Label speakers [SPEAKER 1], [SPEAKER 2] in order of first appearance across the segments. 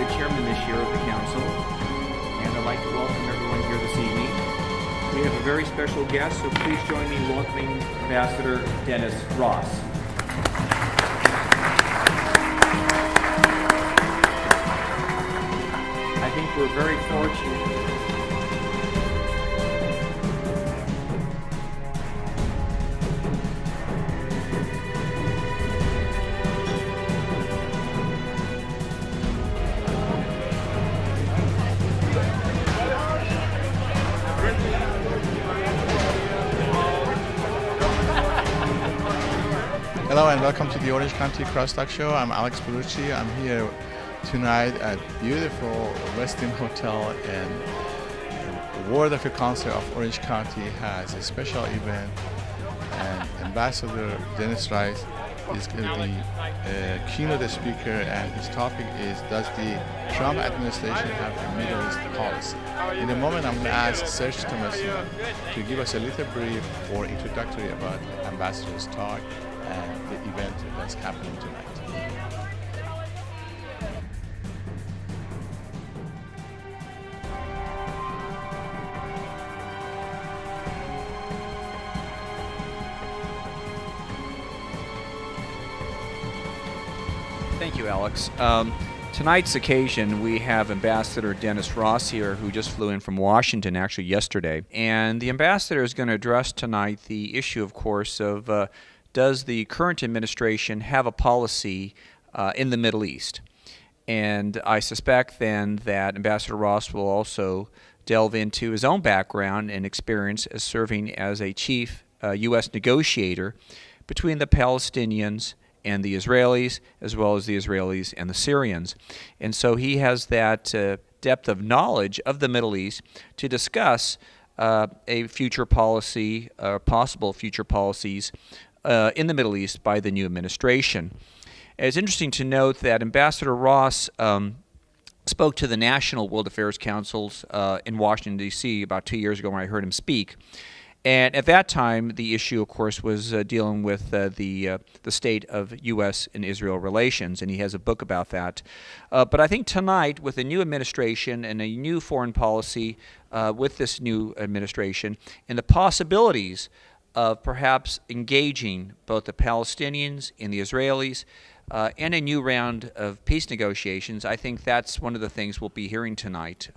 [SPEAKER 1] the chairman this year of the council, and I'd like to welcome everyone here this evening. We have a very special guest, so please join me in welcoming Ambassador Dennis Ross. I think we're very fortunate.
[SPEAKER 2] Hello and welcome to the Orange County Crosstalk Show. I'm Alex Bolourchi. I'm here tonight at beautiful Westin Hotel, and the Ward of the Council of Orange County has a special event, and Ambassador Dennis Ross is going to be a keynote speaker, and his topic is, does the Trump administration have a Middle East policy? In a moment I'm going to ask Serge Tomassian to give us a little brief or introductory about Ambassador's talk and the event that's happening tonight.
[SPEAKER 1] Thank you, Alex. Tonight's occasion, we have Ambassador Dennis Ross here, who just flew in from Washington, actually yesterday. And the ambassador is going to address tonight the issue, of course, of does the current administration have a policy in the Middle East? And I suspect then that Ambassador Ross will also delve into his own background and experience as serving as a chief U.S. negotiator between the Palestinians and the Israelis, as well as the Israelis and the Syrians. And so he has that depth of knowledge of the Middle East to discuss a future policy, possible future policies in the Middle East by the new administration. It's interesting to note that Ambassador Ross spoke to the National World Affairs Councils in Washington, D.C. about 2 years ago when I heard him speak. And at that time, the issue, of course, was dealing with the state of U.S. and Israel relations, and he has a book about that. But I think tonight, with a new administration and a new foreign policy with this new administration, and the possibilities of perhaps engaging both the Palestinians and the Israelis and a new round of peace negotiations, I think that's one of the things we'll be hearing tonight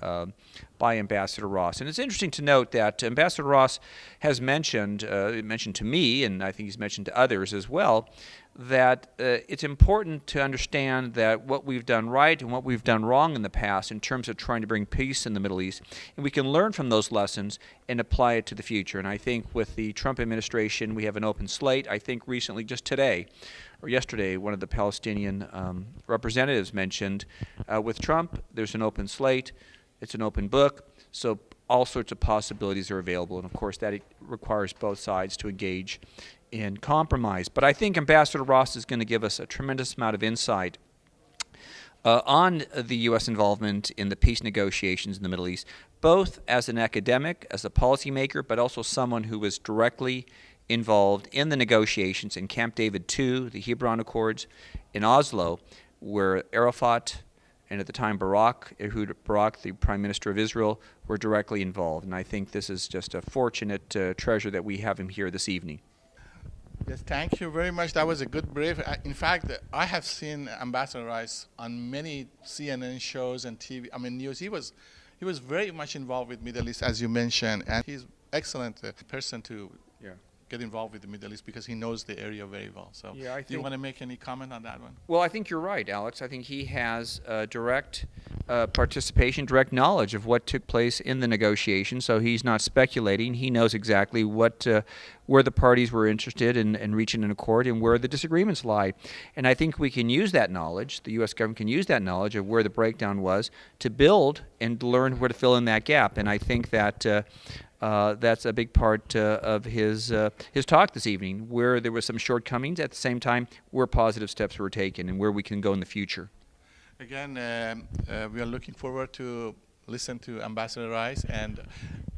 [SPEAKER 1] by Ambassador Ross. And it's interesting to note that Ambassador Ross has mentioned to me, and I think he's mentioned to others as well, that it's important to understand that what we've done right and what we've done wrong in the past in terms of trying to bring peace in the Middle East, and we can learn from those lessons and apply it to the future. And I think with the Trump administration, we have an open slate. I think recently, just today, or yesterday, one of the Palestinian representatives mentioned, with Trump, there's an open slate, it's an open book, so all sorts of possibilities are available, and of course that requires both sides to engage in compromise. But I think Ambassador Ross is going to give us a tremendous amount of insight on the U.S. involvement in the peace negotiations in the Middle East, both as an academic, as a policymaker, but also someone who was directly involved in the negotiations in Camp David II, the Hebron Accords, in Oslo, where Arafat and at the time Barak, the Prime Minister of Israel, were directly involved. And I think this is just a fortunate treasure that we have him here this evening.
[SPEAKER 2] Yes, thank you very much. That was a good brief. In fact, I have seen Ambassador Ross on many CNN shows and TV, news. He was very much involved with Middle East, as you mentioned, and he's excellent person to get involved with the Middle East because he knows the area very well. So do you want to make any comment on that one?
[SPEAKER 1] Well, I think you're right, Alex. I think he has direct participation, direct knowledge of what took place in the negotiations, so he's not speculating. He knows exactly what where the parties were interested in reaching an accord and where the disagreements lie. And I think we can use that knowledge, the U.S. government can use that knowledge of where the breakdown was to build and learn where to fill in that gap. And I think that that's a big part of his talk this evening, where there were some shortcomings, at the same time where positive steps were taken and where we can go in the future.
[SPEAKER 2] Again, we are looking forward to listen to Ambassador Rice, and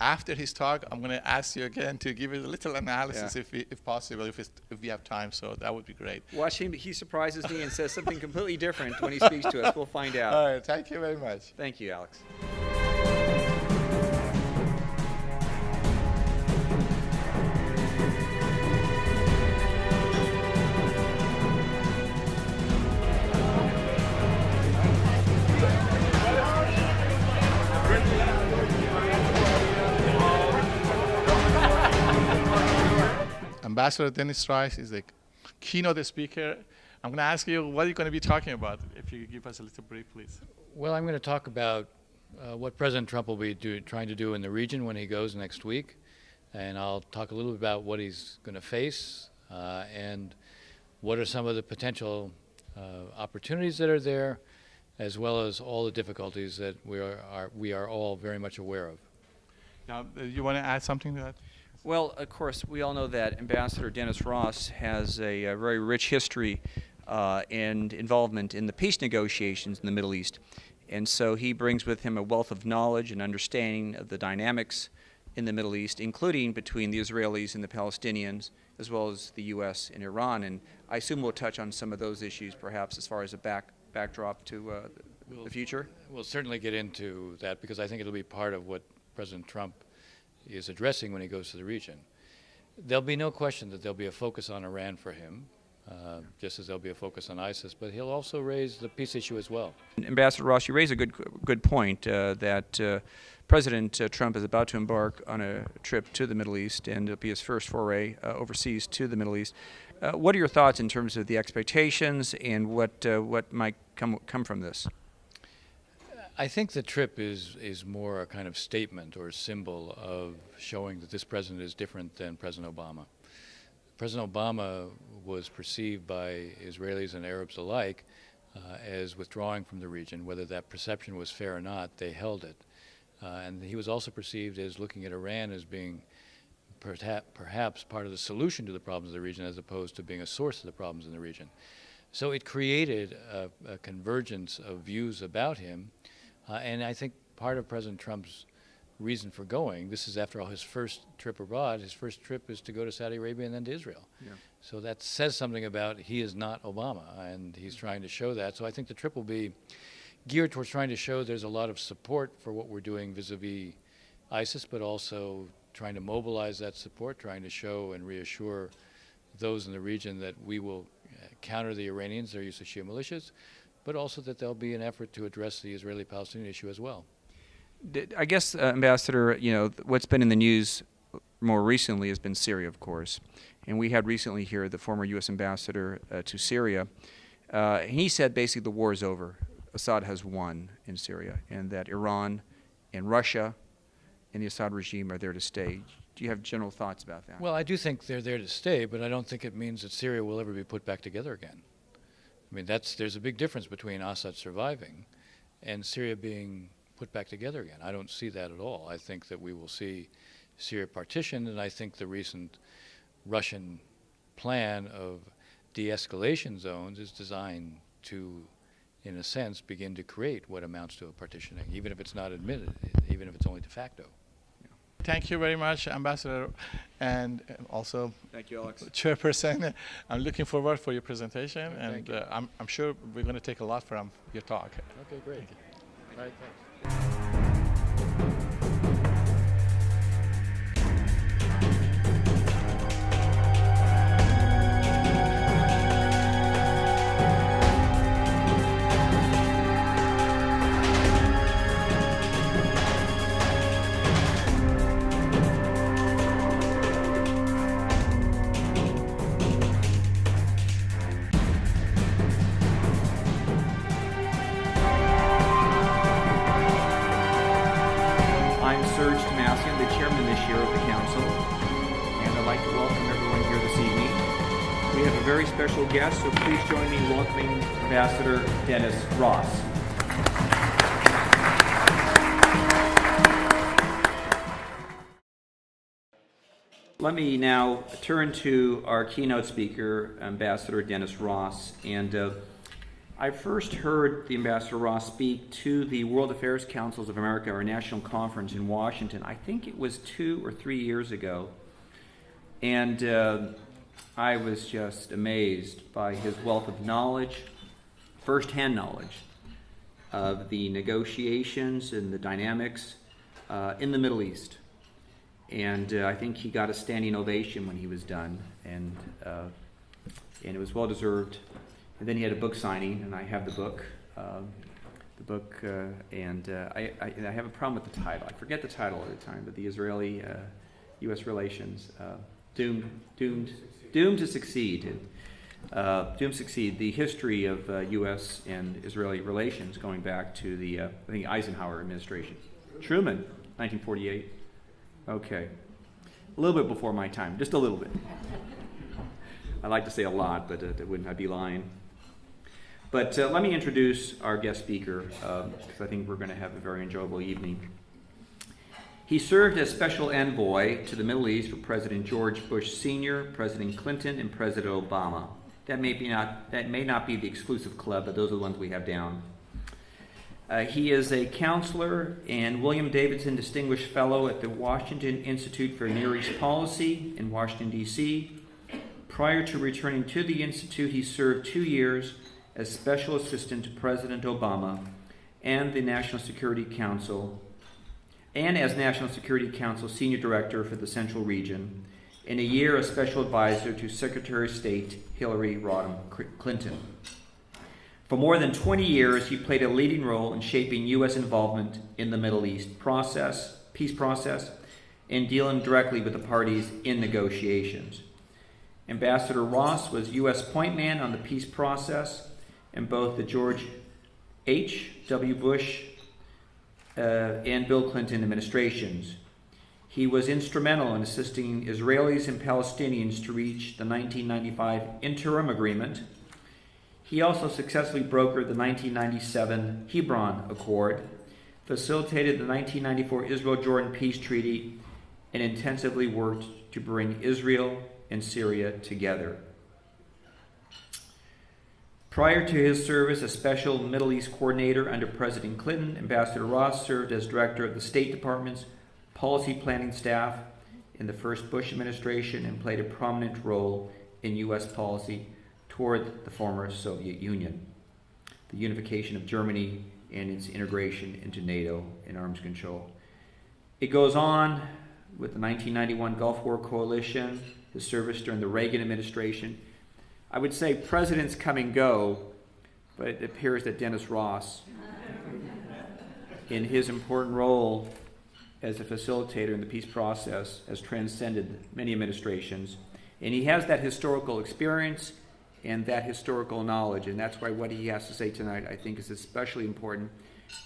[SPEAKER 2] after his talk, I'm going to ask you again to give it a little analysis, if possible, if we have time. So that would be great.
[SPEAKER 1] Watch him. He surprises me and says something completely different when he speaks to us. We'll find out.
[SPEAKER 2] All right. Thank you very much.
[SPEAKER 1] Thank you, Alex.
[SPEAKER 2] Ambassador Dennis Ross is the keynote speaker. I'm going to ask you, what are you going to be talking about? If you could give us a little brief, please.
[SPEAKER 3] Well, I'm going to talk about what President Trump will be trying to do in the region when he goes next week. And I'll talk a little bit about what he's going to face and what are some of the potential opportunities that are there, as well as all the difficulties that we are all very much aware of.
[SPEAKER 2] Now, you want to add something to that?
[SPEAKER 1] Well, of course, we all know that Ambassador Dennis Ross has a very rich history and involvement in the peace negotiations in the Middle East. And so he brings with him a wealth of knowledge and understanding of the dynamics in the Middle East, including between the Israelis and the Palestinians, as well as the U.S. and Iran. And I assume we'll touch on some of those issues, perhaps, as far as a backdrop to the future.
[SPEAKER 3] We'll certainly get into that because I think it'll be part of what President Trump is addressing when he goes to the region. There'll be no question that there'll be a focus on Iran for him, just as there'll be a focus on ISIS, but he'll also raise the peace issue as well.
[SPEAKER 1] Ambassador Ross, you raise a good point that President Trump is about to embark on a trip to the Middle East, and it'll be his first foray overseas to the Middle East. What are your thoughts in terms of the expectations and what might come from this?
[SPEAKER 3] I think the trip is more a kind of statement or symbol of showing that this president is different than President Obama. President Obama was perceived by Israelis and Arabs alike as withdrawing from the region. Whether that perception was fair or not, they held it. And he was also perceived as looking at Iran as being perhaps part of the solution to the problems of the region as opposed to being a source of the problems in the region. So it created a convergence of views about him. And I think part of President Trump's reason for going, this is after all his first trip abroad, his first trip is to go to Saudi Arabia and then to Israel. Yeah. So that says something about he is not Obama, and he's trying to show that. So I think the trip will be geared towards trying to show there's a lot of support for what we're doing vis-a-vis ISIS, but also trying to mobilize that support, trying to show and reassure those in the region that we will counter the Iranians, their use of Shia militias, but also that there'll be an effort to address the Israeli-Palestinian issue as well.
[SPEAKER 1] I guess, Ambassador, what's been in the news more recently has been Syria, of course. And we had recently here the former U.S. ambassador to Syria. He said basically the war is over. Assad has won in Syria, and that Iran and Russia and the Assad regime are there to stay. Do you have general thoughts about that?
[SPEAKER 3] Well, I do think they're there to stay, but I don't think it means that Syria will ever be put back together again. I mean, there's a big difference between Assad surviving and Syria being put back together again. I don't see that at all. I think that we will see Syria partitioned, and I think the recent Russian plan of de-escalation zones is designed to, in a sense, begin to create what amounts to a partitioning, even if it's not admitted, even if it's only de facto.
[SPEAKER 2] Thank you very much, Ambassador, and also
[SPEAKER 1] thank you, Alex.
[SPEAKER 2] Chairperson. I'm looking forward for your presentation, and
[SPEAKER 3] you.
[SPEAKER 2] I'm sure we're going to take a lot from your talk.
[SPEAKER 3] Okay, great. All right, thanks.
[SPEAKER 1] I'm Serge Tomassian, the chairman this year of the council, and I'd like to welcome everyone here this evening. We have a very special guest, so please join me in welcoming Ambassador Dennis Ross. Let me now turn to our keynote speaker, Ambassador Dennis Ross, and I first heard the Ambassador Ross speak to the World Affairs Councils of America, our national conference in Washington. I think it was 2 or 3 years ago. And I was just amazed by his wealth of knowledge, firsthand knowledge of the negotiations and the dynamics in the Middle East. And I think he got a standing ovation when he was done, and it was well deserved. And then he had a book signing, and I have the book, and I have a problem with the title. I forget the title all the time, but the Israeli-U.S. relations, doomed to succeed. Doomed to succeed. The history of U.S. and Israeli relations going back to the I think Eisenhower administration, Truman, 1948. Okay, a little bit before my time, just a little bit. I like to say a lot, but I'd be lying. But let me introduce our guest speaker, because I think we're going to have a very enjoyable evening. He served as special envoy to the Middle East for President George Bush Sr., President Clinton, and President Obama. That may not be the exclusive club, but those are the ones we have down. He is a counselor and William Davidson Distinguished Fellow at the Washington Institute for Near East Policy in Washington, D.C. Prior to returning to the Institute, he served 2 years as Special Assistant to President Obama and the National Security Council, and as National Security Council Senior Director for the Central Region, and a year as Special Advisor to Secretary of State Hillary Rodham Clinton. For more than 20 years, he played a leading role in shaping U.S. involvement in the Middle East peace process, and dealing directly with the parties in negotiations. Ambassador Ross was U.S. point man on the peace process in both the George H.W. Bush and Bill Clinton administrations. He was instrumental in assisting Israelis and Palestinians to reach the 1995 interim agreement. He also successfully brokered the 1997 Hebron Accord, facilitated the 1994 Israel-Jordan Peace Treaty, and intensively worked to bring Israel and Syria together. Prior to his service as Special Middle East Coordinator under President Clinton, Ambassador Ross served as Director of the State Department's Policy Planning Staff in the first Bush administration and played a prominent role in U.S. policy toward the former Soviet Union, the unification of Germany and its integration into NATO and arms control. It goes on with the 1991 Gulf War Coalition, his service during the Reagan administration. I would say presidents come and go, but it appears that Dennis Ross, in his important role as a facilitator in the peace process, has transcended many administrations. And he has that historical experience and that historical knowledge, and that's why what he has to say tonight, I think, is especially important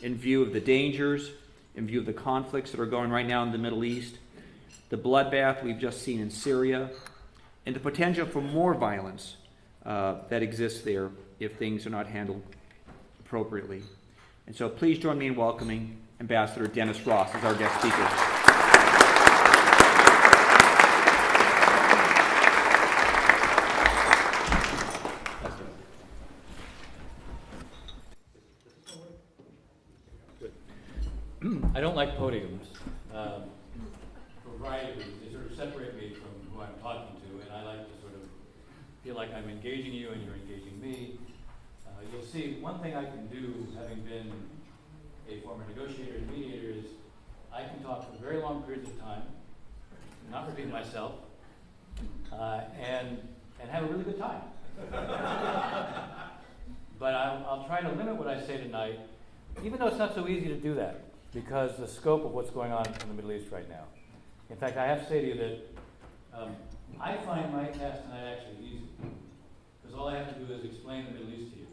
[SPEAKER 1] in view of the dangers, in view of the conflicts that are going right now in the Middle East, the bloodbath we've just seen in Syria, and the potential for more violence that exists there if things are not handled appropriately. And so please join me in welcoming Ambassador Dennis Ross as our guest speaker.
[SPEAKER 3] I don't like podiums for a variety of reasons. They sort of separate me from who I'm talking to, and I like to sort of feel like I'm engaging you and you're engaging me. You'll see one thing I can do, having been a former negotiator and mediator, is I can talk for very long periods of time, not repeat myself, and have a really good time. But I'll try to limit what I say tonight, even though it's not so easy to do that, because the scope of what's going on in the Middle East right now. In fact, I have to say to you that I find my task tonight actually easy, because all I have to do is explain the Middle East to you.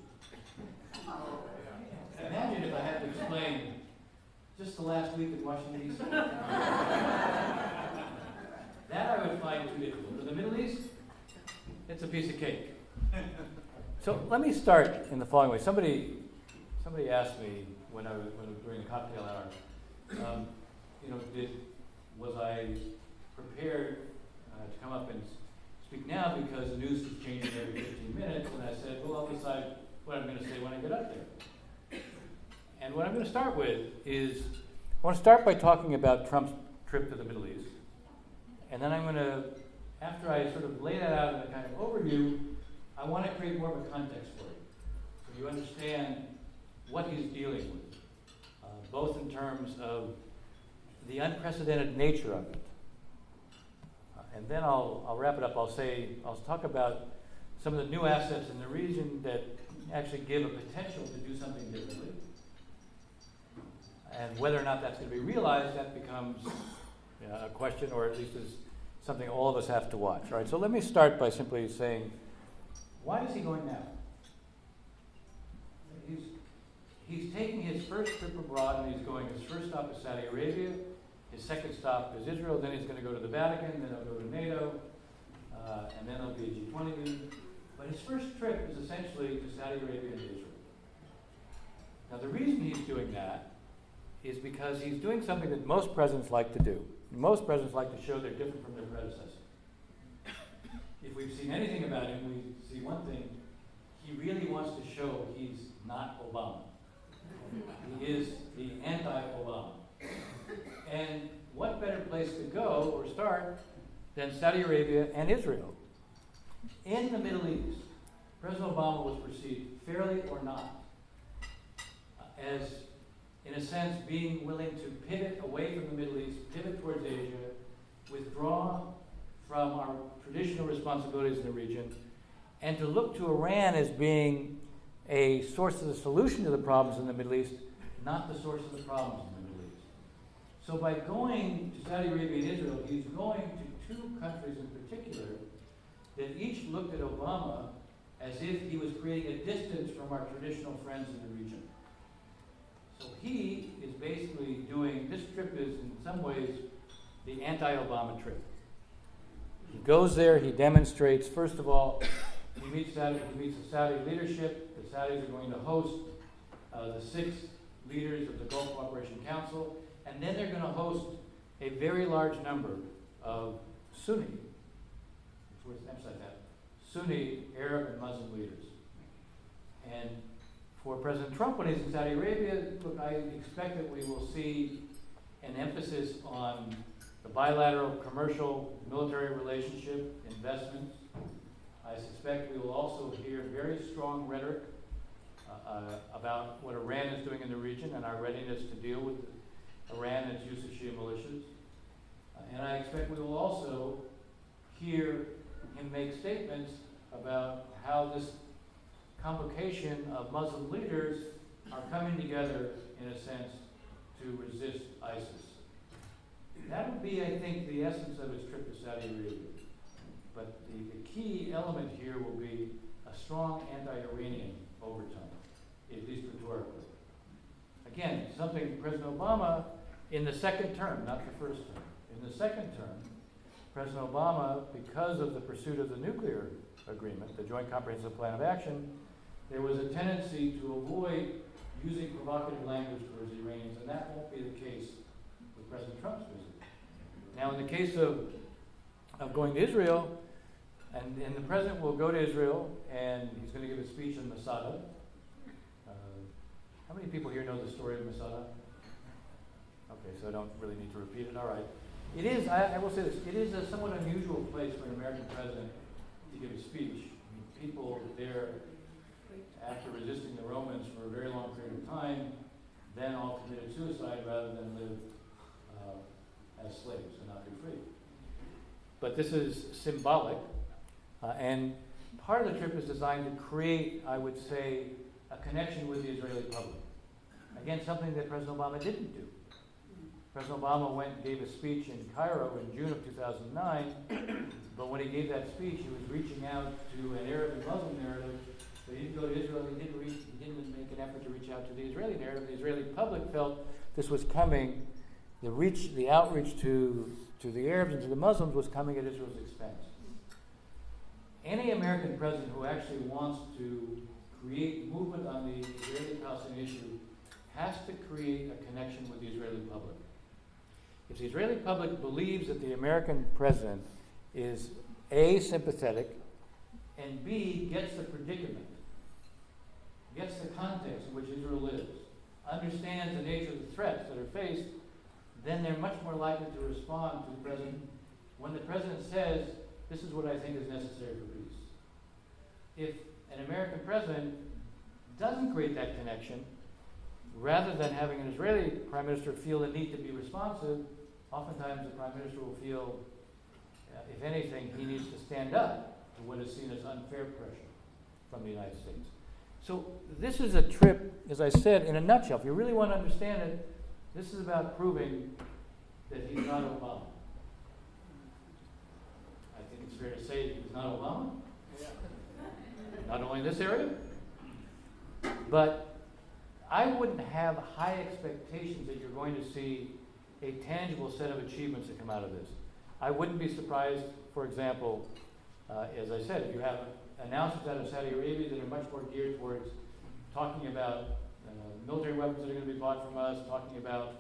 [SPEAKER 3] Imagine if I had to explain just the last week in Washington, D.C. That I would find too difficult. For the Middle East, it's a piece of cake. So let me start in the following way. Somebody asked me when during the cocktail hour, was I prepared to come up and speak now because the news is changing every 15 minutes? And I said, well, I'll decide what I'm going to say when I get up there. And what I'm going to start with is, I want to start by talking about Trump's trip to the Middle East. And then I'm going to, after I sort of lay that out in a kind of overview, I want to create more of a context for you, so you understand what he's dealing with, both in terms of the unprecedented nature of it. And then I'll wrap it up. I'll talk about some of the new assets in the region that actually give a potential to do something differently. And whether or not that's going to be realized, that becomes a question, or at least is something all of us have to watch. All right, so let me start by simply saying, why is he going now? He's taking his first trip abroad, and he's going, his first stop is Saudi Arabia, his second stop is Israel, then he's going to go to the Vatican, then he'll go to NATO, and then there'll be a G20 meeting. But his first trip is essentially to Saudi Arabia and Israel. Now the reason he's doing that is because he's doing something that most presidents like to do. Most presidents like to show they're different from their predecessor. If we've seen anything about him, we see one thing. He really wants to show he's not Obama. He is the anti-Obama. And what better place to go or start than Saudi Arabia and Israel? In the Middle East, President Obama was perceived, fairly or not, as, in a sense, being willing to pivot away from the Middle East, pivot towards Asia, withdraw from our traditional responsibilities in the region, and to look to Iran as being a source of the solution to the problems in the Middle East, not the source of the problems in the Middle East. So by going to Saudi Arabia and Israel, he's going to two countries in particular that each looked at Obama as if he was creating a distance from our traditional friends in the region. So he is basically doing, this trip is in some ways the anti-Obama trip. He goes there, he demonstrates, first of all, he meets the Saudi leadership. The Saudis are going to host the 6 leaders of the Gulf Cooperation Council, and then they're going to host a very large number of Sunni, it's worth emphasizing that, Sunni, Arab, and Muslim leaders. And for President Trump, when he's in Saudi Arabia, look, I expect that we will see an emphasis on the bilateral commercial military relationship, investments. I suspect we will also hear very strong rhetoric about what Iran is doing in the region and our readiness to deal with Iran and its use of Shia militias. And I expect we will also hear him make statements about how this convocation of Muslim leaders are coming together, in a sense, to resist ISIS. That would be, I think, the essence of his trip to Saudi Arabia. But the key element here will be a strong anti-Iranian overtone, at least rhetorically. Again, something President Obama, in the second term, not the first term, in the second term, President Obama, because of the pursuit of the nuclear agreement, the Joint Comprehensive Plan of Action, there was a tendency to avoid using provocative language towards the Iranians, and that won't be the case with President Trump's visit. Now, in the case of going to Israel, and the president will go to Israel, and he's going to give a speech in Masada. How many people here know the story of Masada? Okay, so I don't really need to repeat it. All right. It is, I will say this, it is a somewhat unusual place for an American president to give a speech. I mean, people there, after resisting the Romans for a very long period of time, then all committed suicide rather than live as slaves and not be free. But this is symbolic, and part of the trip is designed to create, I would say, a connection with the Israeli public. Again, something that President Obama didn't do. President Obama went and gave a speech in Cairo in June of 2009, but when he gave that speech, he was reaching out to an Arab and Muslim narrative. So he didn't go to Israel, he didn't make an effort to reach out to the Israeli narrative. The Israeli public felt this was coming, the outreach to the Arabs and to the Muslims was coming at Israel's expense. Any American president who actually wants to create movement on the Israeli-Palestinian issue has to create a connection with the Israeli public. If the Israeli public believes that the American president is A, sympathetic, and B, gets the predicament
[SPEAKER 4] gets the context in which Israel lives, understands the nature of the threats that are faced, then they're much more likely to respond to the president when the president says, this is what I think is necessary for peace. If an American president doesn't create that connection, rather than having an Israeli prime minister feel the need to be responsive, oftentimes the prime minister will feel, if anything, he needs to stand up to what is seen as unfair pressure from the United States. So this is a trip, as I said, in a nutshell. If you really want to understand it, this is about proving that he's not Obama. I think it's fair to say he's not Obama. Not only in this area, but I wouldn't have high expectations that you're going to see a tangible set of achievements that come out of this. I wouldn't be surprised, for example, as I said, if you have announcements out of Saudi Arabia that are much more geared towards talking about military weapons that are going to be bought from us, talking about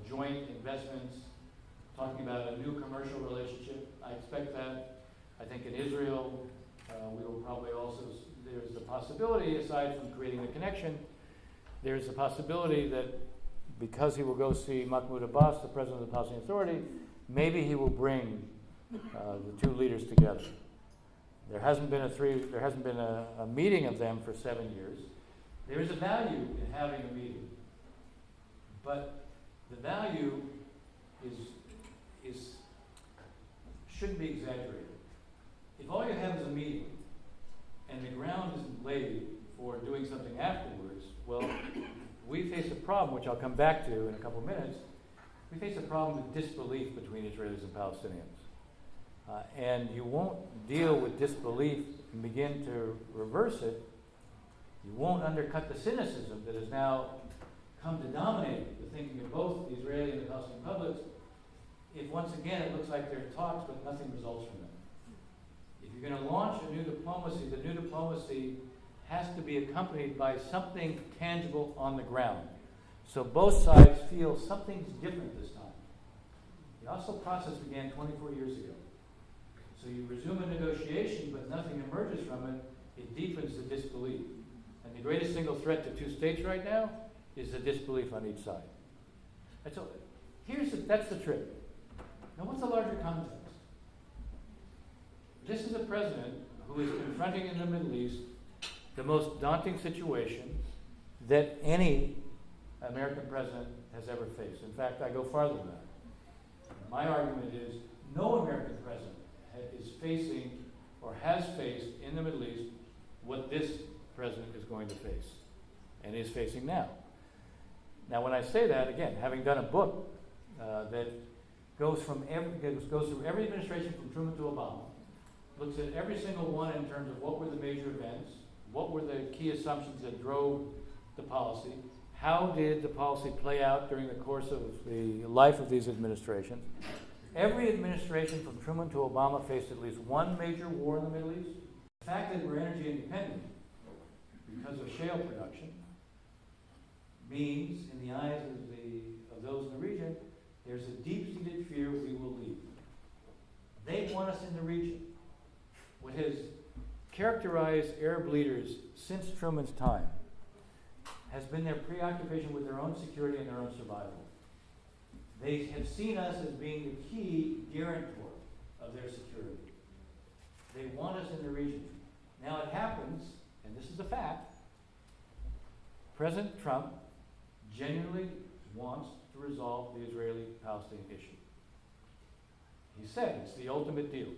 [SPEAKER 4] joint investments, talking about a new commercial relationship. I expect that. I think in Israel, we will probably also, there's the possibility, aside from creating a connection, there's a possibility that because he will go see Mahmoud Abbas, the president of the Palestinian Authority, maybe he will bring the two leaders together. There hasn't been a meeting of them for 7 years. There is a value in having a meeting, but the value shouldn't be exaggerated. If all you have is a meeting and the ground isn't laid for doing something afterwards, well, we face a problem, which I'll come back to in a couple minutes. We face a problem with disbelief between Israelis and Palestinians. And you won't deal with disbelief and begin to reverse it. You won't undercut the cynicism that has now come to dominate the thinking of both the Israeli and the Palestinian publics if once again it looks like there are talks but nothing results from them. If you're going to launch a new diplomacy, the new diplomacy has to be accompanied by something tangible on the ground. So both sides feel something's different this time. The Oslo process began 24 years ago. So you resume a negotiation, but nothing emerges from it. It deepens the disbelief. And the greatest single threat to two states right now is the disbelief on each side. And so that's the trip. Now what's the larger context? This is a president who is confronting in the Middle East the most daunting situation that any American president has ever faced. In fact, I go farther than that. My argument is no American president is facing or has faced in the Middle East what this president is going to face and is facing now. Now, when I say that, again, having done a book that goes through every administration from Truman to Obama, looks at every single one in terms of what were the major events, what were the key assumptions that drove the policy, how did the policy play out during the course of the life of these administrations. Every administration from Truman to Obama faced at least one major war in the Middle East. The fact that we're energy independent because of shale production means, in the eyes of those in the region, there's a deep-seated fear we will leave. They want us in the region. What has characterized Arab leaders since Truman's time has been their preoccupation with their own security and their own survival. They have seen us as being the key guarantor of their security. They want us in the region. Now it happens, and this is a fact, President Trump genuinely wants to resolve the Israeli-Palestinian issue. He said it's the ultimate deal.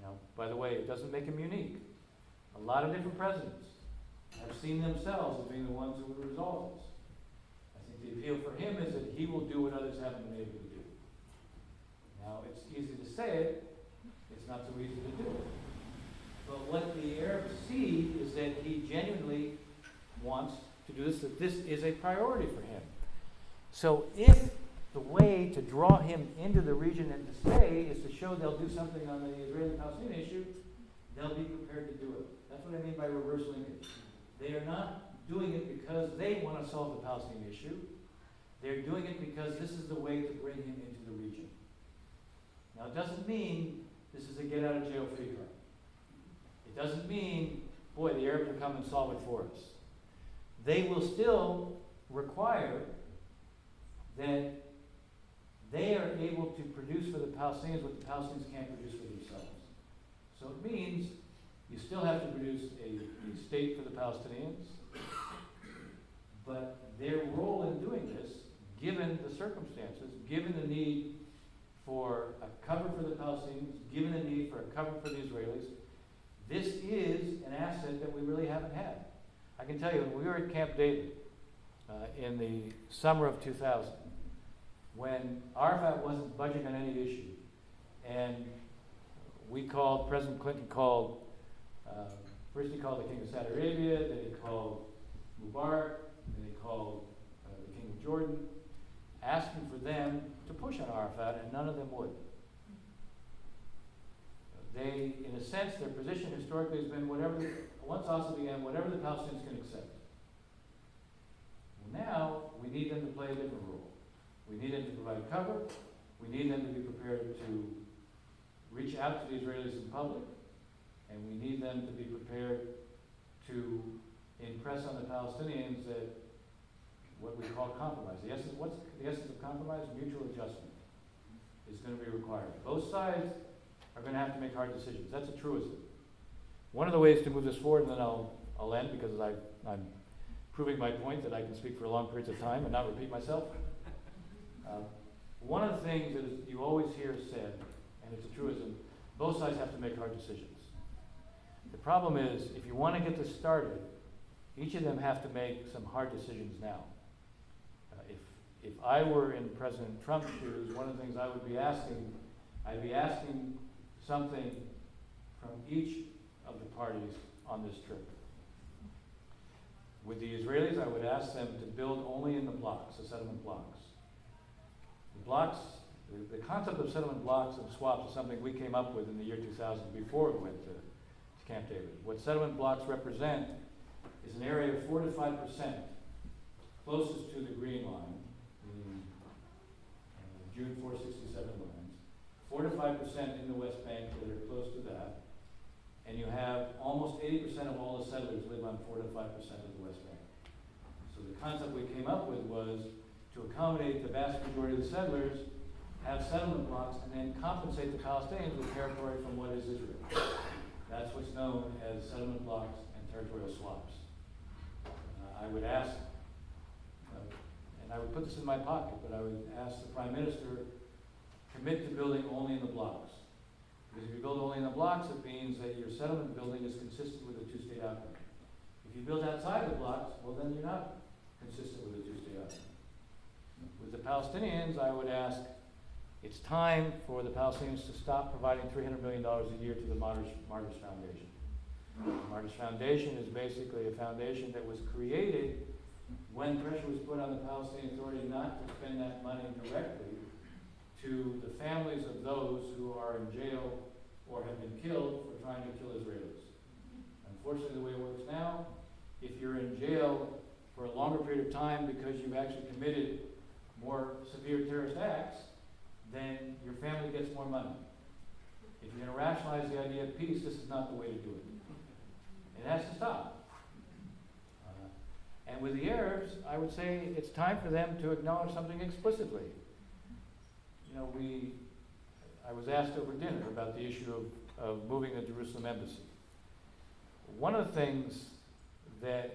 [SPEAKER 4] Now, by the way, it doesn't make him unique. A lot of different presidents have seen themselves as being the ones who would resolve this. I think the appeal for him is that he will do what others haven't been able to do. Now, it's easy to say it, it's not so easy to do it. But what the Arabs see is that he genuinely wants to do this, that this is a priority for him. So if the way to draw him into the region and to stay is to show they'll do something on the Israeli-Palestinian issue, they'll be prepared to do it. That's what I mean by reverse linkage. They are not doing it because they want to solve the Palestinian issue. They're doing it because this is the way to bring him into the region. Now, it doesn't mean this is a get-out-of-jail-free card. It doesn't mean, boy, the Arabs will come and solve it for us. They will still require that they are able to produce for the Palestinians what the Palestinians can't produce for themselves. So it means you still have to produce a state for the Palestinians, but their role in doing this, given the circumstances, given the need for a cover for the Palestinians, given the need for a cover for the Israelis, this is an asset that we really haven't had. I can tell you, when we were at Camp David in the summer of 2000, when Arafat wasn't budging on any issue, and President Clinton called, first he called the King of Saudi Arabia, then he called Mubarak, then he called the King of Jordan, asking for them to push on Arafat, and none of them would. They, in a sense, their position historically has been once also began, whatever the Palestinians can accept. Well, now, we need them to play a different role. We need them to provide cover. We need them to be prepared to reach out to the Israelis in public. And we need them to be prepared to impress on the Palestinians that what we call compromise. What's the essence of compromise? Mutual adjustment is going to be required. Both sides are going to have to make hard decisions. That's a truism. One of the ways to move this forward, and then I'll end because I'm proving my point that I can speak for long periods of time and not repeat myself. One of the things that you always hear said, and it's a truism, both sides have to make hard decisions. The problem is, if you want to get this started, each of them have to make some hard decisions now. If I were in President Trump's shoes, one of the things I would be asking, I'd be asking something from each of the parties on this trip. With the Israelis, I would ask them to build only in the blocks, the settlement blocks. The blocks, the concept of settlement blocks and swaps is something we came up with in the year 2000 before we went to Camp David. What settlement blocks represent is an area of 4 to 5% closest to the green line, the June 467 lines, 4 to 5% in the West Bank that are close to that, and you have almost 80% of all the settlers live on 4 to 5% of the West Bank. So the concept we came up with was to accommodate the vast majority of the settlers, have settlement blocks, and then compensate the Palestinians with territory from what is Israel. That's what's known as settlement blocks and territorial swaps. I would ask, and I would put this in my pocket, but I would ask the Prime Minister, commit to building only in the blocks. Because if you build only in the blocks, it means that your settlement building is consistent with a two-state outcome. If you build outside the blocks, well then you're not consistent with a two-state outcome. With the Palestinians, I would ask, it's time for the Palestinians to stop providing $300 million a year to the Martyrs Foundation. The Martyrs Foundation is basically a foundation that was created when pressure was put on the Palestinian Authority not to spend that money directly to the families of those who are in jail or have been killed for trying to kill Israelis. Unfortunately, the way it works now, if you're in jail for a longer period of time because you've actually committed more severe terrorist acts, then your family gets more money. If you're going to rationalize the idea of peace, this is not the way to do it. It has to stop. And with the Arabs, I would say it's time for them to acknowledge something explicitly. You know, I was asked over dinner about the issue of moving the Jerusalem embassy. One of the things that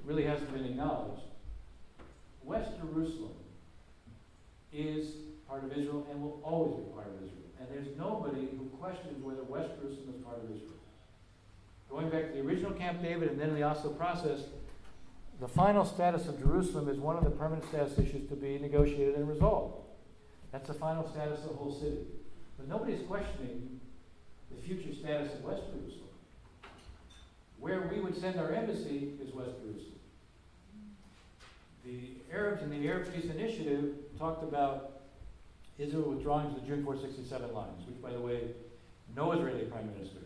[SPEAKER 4] really hasn't been acknowledged, West Jerusalem is part of Israel and will always be part of Israel. And there's nobody who questions whether West Jerusalem is part of Israel. Going back to the original Camp David and then the Oslo process, the final status of Jerusalem is one of the permanent status issues to be negotiated and resolved. That's the final status of the whole city. But nobody's questioning the future status of West Jerusalem. Where we would send our embassy is West Jerusalem. The Arabs in the Arab Peace Initiative talked about Israel withdrawing to the June 467 lines, which, by the way, no Israeli prime minister,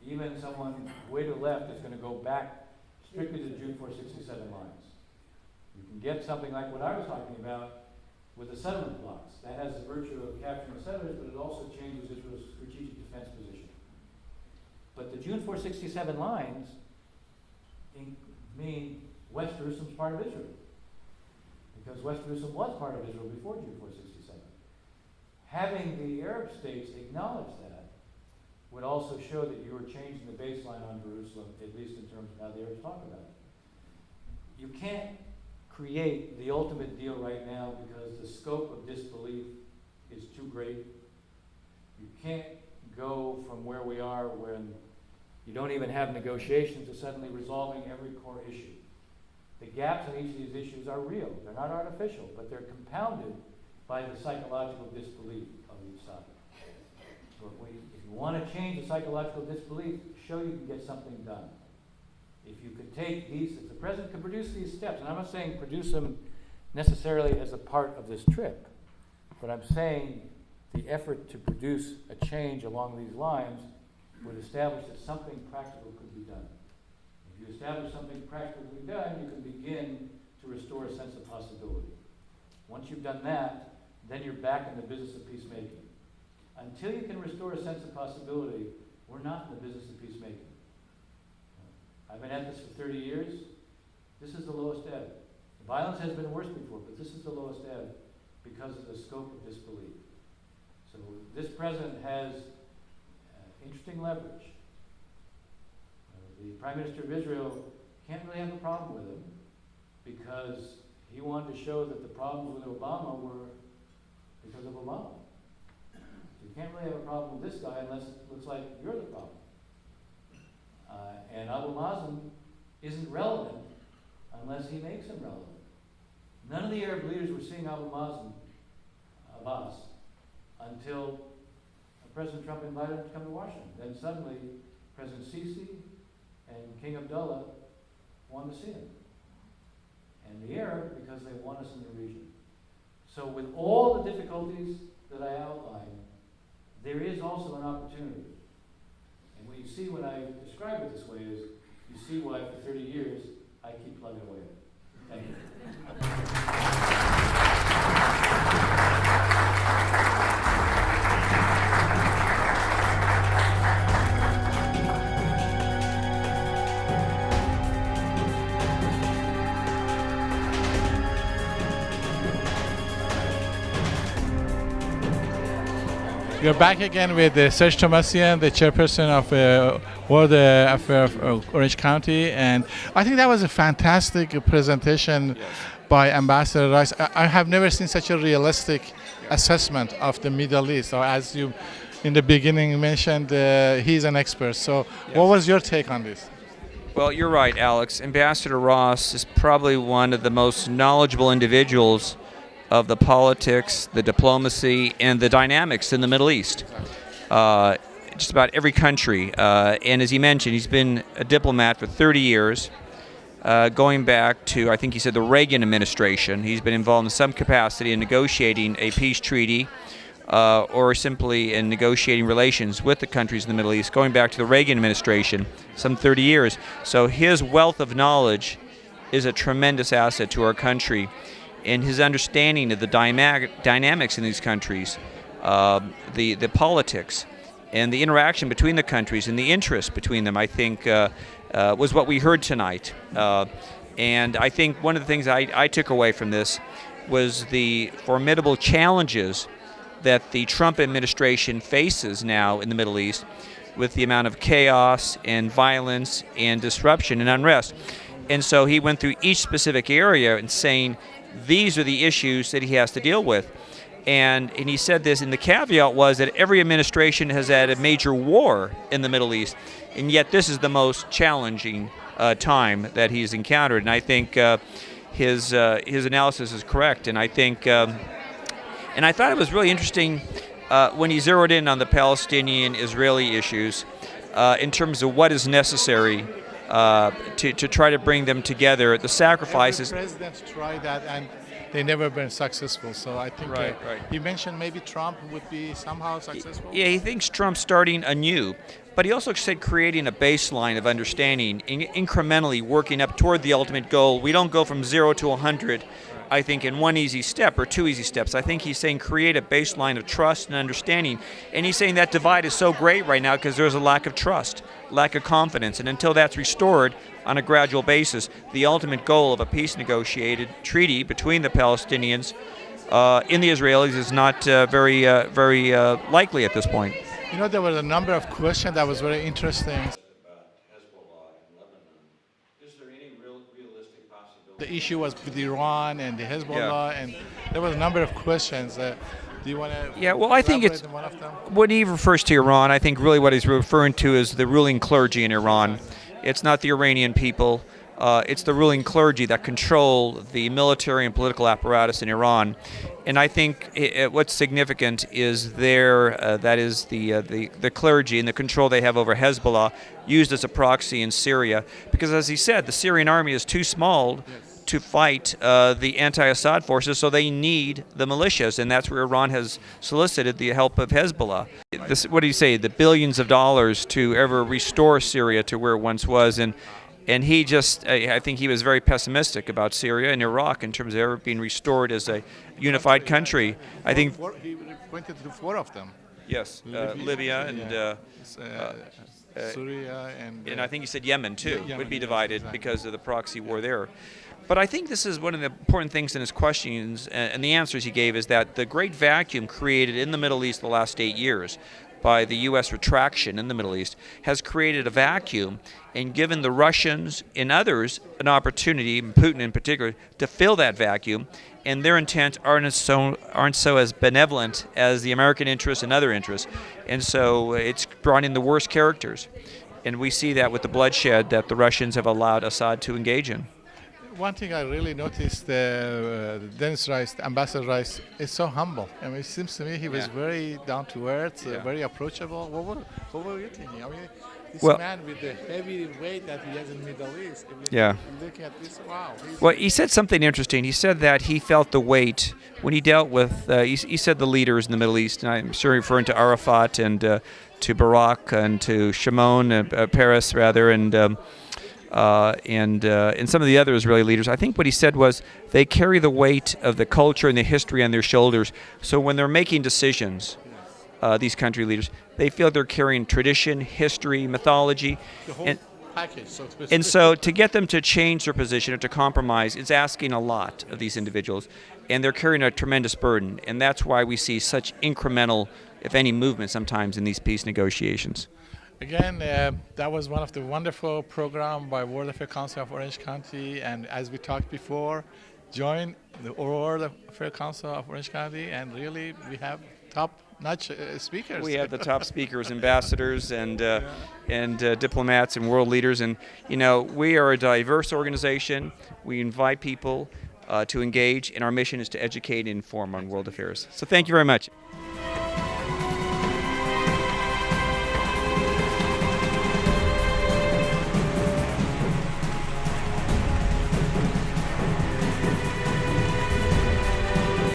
[SPEAKER 4] even someone way to the left, is going to go back strictly to the June 467 lines. You can get something like what I was talking about with the settlement blocks. That has the virtue of capturing the settlers, but it also changes Israel's strategic defense position. But the June 467 lines mean West Jerusalem's part of Israel. Because West Jerusalem was part of Israel before June 467. Having the Arab states acknowledge that would also show that you were changing the baseline on Jerusalem, at least in terms of how the Arabs talk about it. You can't create the ultimate deal right now because the scope of disbelief is too great. You can't go from where we are when you don't even have negotiations to suddenly resolving every core issue. The gaps in each of these issues are real. They're not artificial, but they're compounded by the psychological disbelief of each side. So if you want to change the psychological disbelief, show you can get something done. If you could take these, if the president could produce these steps, and I'm not saying produce them necessarily as a part of this trip, but I'm saying the effort to produce a change along these lines would establish that something practical could be done. If you establish something practically done, you can begin to restore a sense of possibility. Once you've done that, then you're back in the business of peacemaking. Until you can restore a sense of possibility, we're not in the business of peacemaking. I've been at this for 30 years. This is the lowest ebb. The violence has been worse before, but this is the lowest ebb because of the scope of disbelief. So this president has interesting leverage. The Prime Minister of Israel can't really have a problem with him because he wanted to show that the problems with Obama were because of Obama. So you can't really have a problem with this guy unless it looks like you're the problem. And Abu Mazen isn't relevant unless he makes him relevant. None of the Arab leaders were seeing Abu Mazen, Abbas, until President Trump invited him to come to Washington. Then suddenly, President Sisi and King Abdullah wanted to see him. And the Arab, because they want us in the region. So with all the difficulties that I outlined, there is also an opportunity. And what you see when I describe it this way is, you see why for 30 years I keep plugging away at it. Thank you.
[SPEAKER 2] We're back again with Serge Tomassian, the chairperson of World Affairs of Orange County, and I think that was a fantastic presentation by Ambassador Ross. I have never seen such a realistic assessment of the Middle East. Or as you in the beginning mentioned, he's an expert. So what was your take on this?
[SPEAKER 1] Well, you're right, Alex. Ambassador Ross is probably one of the most knowledgeable individuals of the politics, the diplomacy, and the dynamics in the Middle East. Just about every country. And as he mentioned, he's been a diplomat for 30 years, going back to, I think he said, the Reagan administration. He's been involved in some capacity in negotiating a peace treaty or simply in negotiating relations with the countries in the Middle East, going back to the Reagan administration, some 30 years. So his wealth of knowledge is a tremendous asset to our country. And his understanding of the dynamics in these countries, the politics, and the interaction between the countries and the interest between them, I think, was what we heard tonight. And I think one of the things I took away from this was the formidable challenges that the Trump administration faces now in the Middle East with the amount of chaos and violence and disruption and unrest. And so he went through each specific area and saying, these are the issues that he has to deal with. And he said this, and the caveat was that every administration has had a major war in the Middle East, and yet this is the most challenging time that he's encountered. And I think his analysis is correct. And I think, and I thought it was really interesting when he zeroed in on the Palestinian-Israeli issues in terms of what is necessary to try to bring them together. The sacrifices.
[SPEAKER 2] Every president tried that, and they never been successful. So I think
[SPEAKER 1] right.
[SPEAKER 2] He mentioned maybe Trump would be somehow successful.
[SPEAKER 1] Yeah, he thinks Trump's starting anew, but he also said creating a baseline of understanding, incrementally working up toward the ultimate goal. We don't go from 0 to 100. I think, in one easy step or two easy steps. I think he's saying create a baseline of trust and understanding. And he's saying that divide is so great right now because there's a lack of trust, lack of confidence. And until that's restored on a gradual basis, the ultimate goal of a peace negotiated treaty between the Palestinians and the Israelis is not very likely at this point.
[SPEAKER 2] You know, there were a number of questions that was very interesting. The issue was with Iran and the Hezbollah, and there was a number of questions. Do you want to?
[SPEAKER 1] Yeah, well, I think it's
[SPEAKER 2] one of them?
[SPEAKER 1] when he refers to Iran, I think really what he's referring to is the ruling clergy in Iran. It's not the Iranian people. It's the ruling clergy that control the military and political apparatus in Iran. And I think what's significant is that is the clergy and the control they have over Hezbollah used as a proxy in Syria. Because as he said, the Syrian army is too small to fight the anti-Assad forces, so they need the militias, and that's where Iran has solicited the help of Hezbollah. What do you say, the billions of dollars to ever restore Syria to where it once was, and he just, I think he was very pessimistic about Syria and Iraq in terms of ever being restored as a unified country. I think
[SPEAKER 2] He pointed to four of them.
[SPEAKER 1] yes, Libya and
[SPEAKER 2] Syria
[SPEAKER 1] and I think he said Yemen too
[SPEAKER 2] Yemen,
[SPEAKER 1] would be
[SPEAKER 2] yes,
[SPEAKER 1] divided
[SPEAKER 2] exactly.
[SPEAKER 1] because of the proxy war there. But I think this is one of the important things in his questions and the answers he gave is that the great vacuum created in the Middle East the last 8 years by the U.S. retraction in the Middle East has created a vacuum and given the Russians and others an opportunity, Putin in particular, to fill that vacuum, and their intent aren't so as benevolent as the American interests and other interests. And so it's brought in the worst characters. And we see that with the bloodshed that the Russians have allowed Assad to engage in.
[SPEAKER 2] One thing I really noticed, Dennis Rice, Ambassador Rice, is so humble. I mean, it seems to me he was very down to earth, very approachable. What were you thinking? I mean, this man with the heavy weight that he has in the Middle East. I mean, looking at this, wow.
[SPEAKER 1] Well, he said something interesting. He said that he felt the weight when he dealt with, he said the leaders in the Middle East, and I'm sure referring to Arafat and to Barak and to Shimon Peres, rather, and some of the other Israeli leaders. I think what he said was they carry the weight of the culture and the history on their shoulders. So when they're making decisions, these country leaders, they feel they're carrying tradition, history, mythology.
[SPEAKER 2] The whole package,
[SPEAKER 1] and so to get them to change their position or to compromise, it's asking a lot of these individuals. And they're carrying a tremendous burden. And that's why we see such incremental, if any, movement sometimes in these peace negotiations.
[SPEAKER 2] Again, that was one of the wonderful programs by World Affairs Council of Orange County. And as we talked before, join the World Affairs Council of Orange County, and really we have top-notch speakers.
[SPEAKER 1] We have the top speakers, ambassadors, and diplomats and world leaders. And, you know, we are a diverse organization. We invite people to engage, and our mission is to educate and inform on world affairs. So thank you very much.